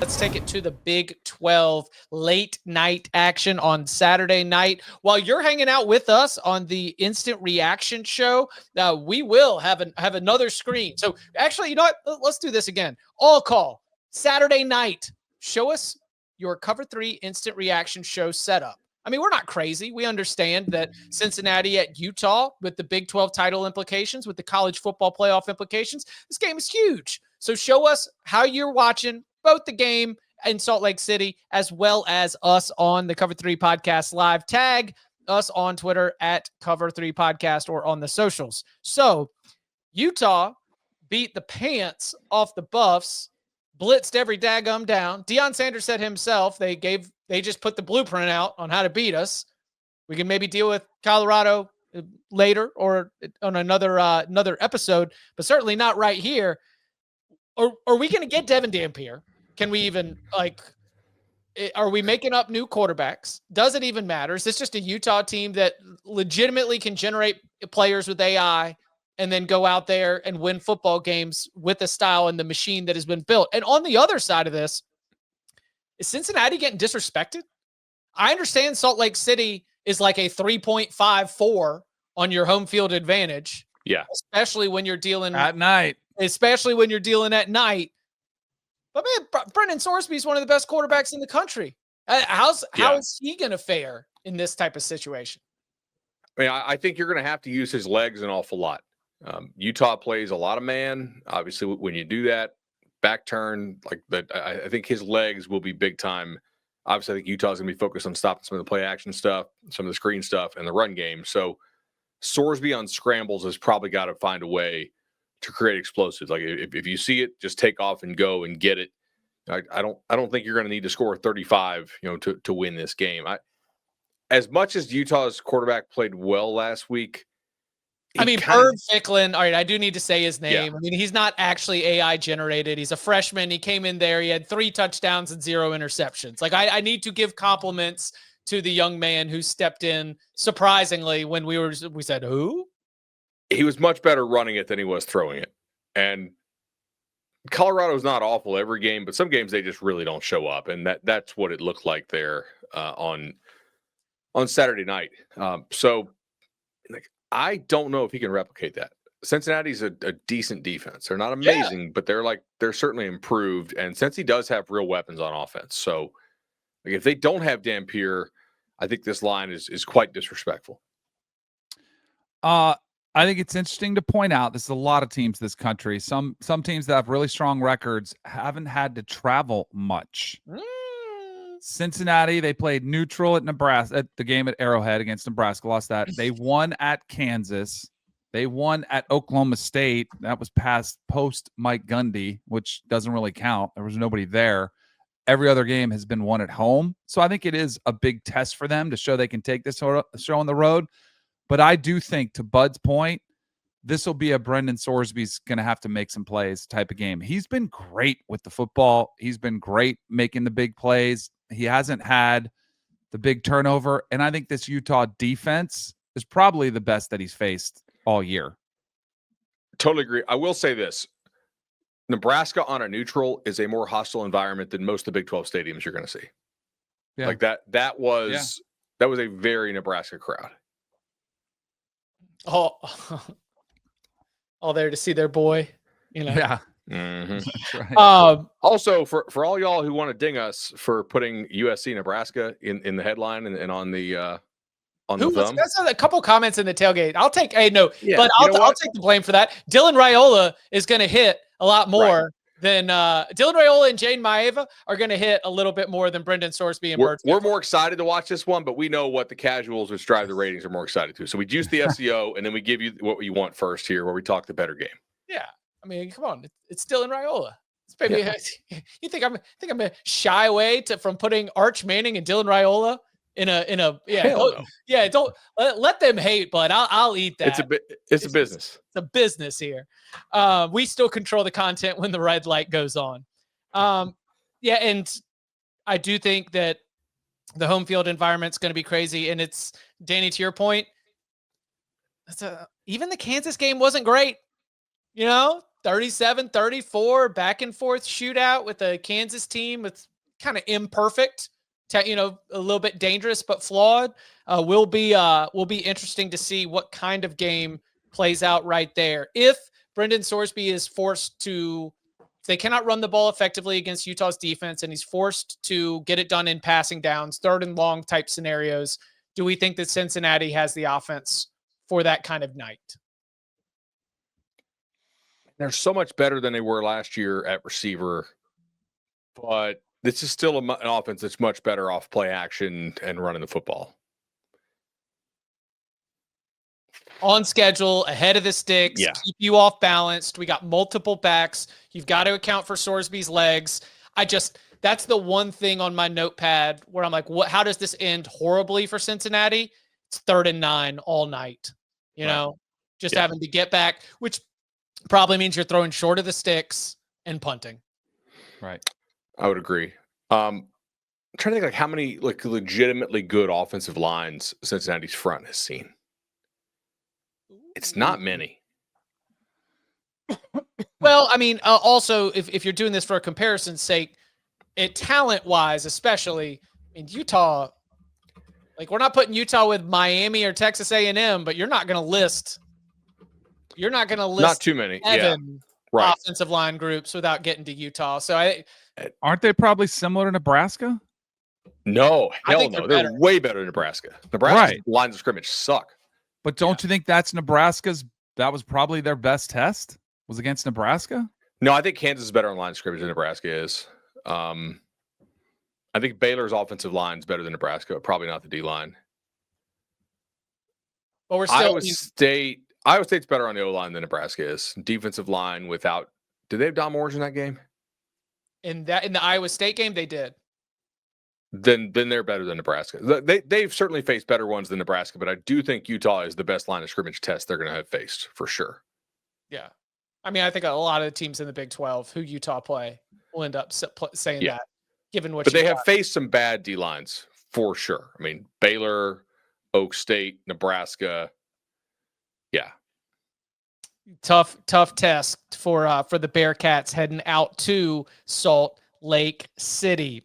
Let's take it to the Big 12 late night action on Saturday night. While you're hanging out with us on the Instant Reaction show, we will have another screen. So actually, you know what? Let's do this again. All call Saturday night. Show us your Cover 3 Instant Reaction show setup. I mean, we're not crazy. We understand that Cincinnati at Utah with the Big 12 title implications, with the college football playoff implications, this game is huge. So show us how you're watching both the game in Salt Lake City as well as us on the Cover 3 Podcast Live. Tag us on Twitter at Cover 3 Podcast or on the socials. So Utah beat the pants off the Buffs, blitzed every daggum down. Deion Sanders said himself, they just put the blueprint out on how to beat us. We can maybe deal with Colorado later or on another episode, but certainly not right here. Are we going to get Devin Dampier? Can we even, are we making up new quarterbacks? Does it even matter? Is this just a Utah team that legitimately can generate players with AI and then go out there and win football games with the style and the machine that has been built? And on the other side of this, is Cincinnati getting disrespected? I understand Salt Lake City is like a 3.54 on your home field advantage. Yeah. Especially when you're dealing at night. Especially when you're dealing at night. But man, Brendan Sorsby is one of the best quarterbacks in the country. How is he going to fare in this type of situation? I mean, I think you're going to have to use his legs an awful lot. Utah plays a lot of man. Obviously, when you do that, back turn, I think his legs will be big time. Obviously, I think Utah's going to be focused on stopping some of the play action stuff, some of the screen stuff, and the run game. So Sorsby on scrambles has probably got to find a way to create explosives. Like if you see it, just take off and go and get it. I don't think you're going to need to score 35, to win this game. As much as Utah's quarterback played well last week, Bird Ficklin. All right, I do need to say his name. Yeah. I mean, he's not actually AI generated. He's a freshman. He came in there. He had 3 touchdowns and 0 interceptions. I need to give compliments to the young man who stepped in surprisingly when we said, who? He was much better running it than he was throwing it. And Colorado's not awful every game, but some games they just really don't show up. And that's what it looked like there on Saturday night. I don't know if he can replicate that. Cincinnati's a decent defense. They're not amazing, but they're certainly improved. And since he does have real weapons on offense, so if they don't have Dampier, I think this line is quite disrespectful. I think it's interesting to point out this is a lot of teams in this country. Some teams that have really strong records haven't had to travel much. Cincinnati, they played neutral at Nebraska at the game at Arrowhead against Nebraska, lost that. They won at Kansas. They won at Oklahoma State. That was post Mike Gundy, which doesn't really count. There was nobody there. Every other game has been won at home. So I think it is a big test for them to show they can take this show on the road. But I do think, to Bud's point, this will be a Brendan Sorsby's going to have to make some plays type of game. He's been great with the football. He's been great making the big plays. He hasn't had the big turnover. And I think this Utah defense is probably the best that he's faced all year. Totally agree. I will say this. Nebraska on a neutral is a more hostile environment than most of the Big 12 stadiums you're going to see. Yeah. Like that was a very Nebraska crowd. All there to see their boy, Yeah. Mm-hmm. Right. Also, for all y'all who want to ding us for putting USC Nebraska in the headline and on the thumb. That's a couple comments in the tailgate. I'll take but I'll take the blame for that. Dylan Raiola is going to hit a lot more than Dylan Raiola and Jane Maeva are going to hit a little bit more than Brendan Sorsby and Bert. We're more excited to watch this one, but we know what the casuals which drive the ratings are more excited to. So we juice the SEO and then we give you what you want first here, where we talk the better game. Yeah, I mean, come on, it's Dylan Raiola. It's maybe you think I'm gonna shy away from putting Arch Manning and Dylan Raiola in a don't let them hate, but I'll eat that. It's a business. It's a business here. We still control the content when the red light goes on. And I do think that the home field environment's going to be crazy. And it's, Danny, to your point, even the Kansas game wasn't great. 37-34, back and forth shootout with a Kansas team that's kind of imperfect, a little bit dangerous but flawed. Will be interesting to see what kind of game plays out right there. If Brendan Sorsby is forced to, if they cannot run the ball effectively against Utah's defense and he's forced to get it done in passing downs, 3rd and long type scenarios, do we think that Cincinnati has the offense for that kind of night? They're so much better than they were last year at receiver, but this is still an offense that's much better off play action and running the football. On schedule, ahead of the sticks, keep you off balanced. We got multiple backs. You've got to account for Sorsby's legs. That's the one thing on my notepad where I'm like, how does this end horribly for Cincinnati? It's 3rd and 9 all night, having to get back, which probably means you're throwing short of the sticks and punting. Right. I would agree. I'm trying to think how many legitimately good offensive lines Cincinnati's front has seen. It's not many. Well, I mean, also if you're doing this for a comparison's sake, talent-wise especially, in Utah, we're not putting Utah with Miami or Texas A&M, but you're not going to list not too many offensive line groups without getting to Utah. So aren't they probably similar to Nebraska? No, hell no. They're way better than Nebraska. Nebraska's lines of scrimmage suck. But don't you think that was probably their best test was against Nebraska? No, I think Kansas is better on line of scrimmage than Nebraska is. I think Baylor's offensive line is better than Nebraska, but probably not the D line. But we're still Iowa State's better on the O-line than Nebraska is. Defensive line without – did they have Dom Orange in that game? In the Iowa State game, they did. Then they're better than Nebraska. They've certainly faced better ones than Nebraska, but I do think Utah is the best line of scrimmage test they're going to have faced for sure. Yeah. I mean, I think a lot of the teams in the Big 12 who Utah play will end up saying that, given what. But they have faced some bad D lines for sure. I mean, Baylor, Oak State, Nebraska. Yeah. Tough test for the Bearcats heading out to Salt Lake City.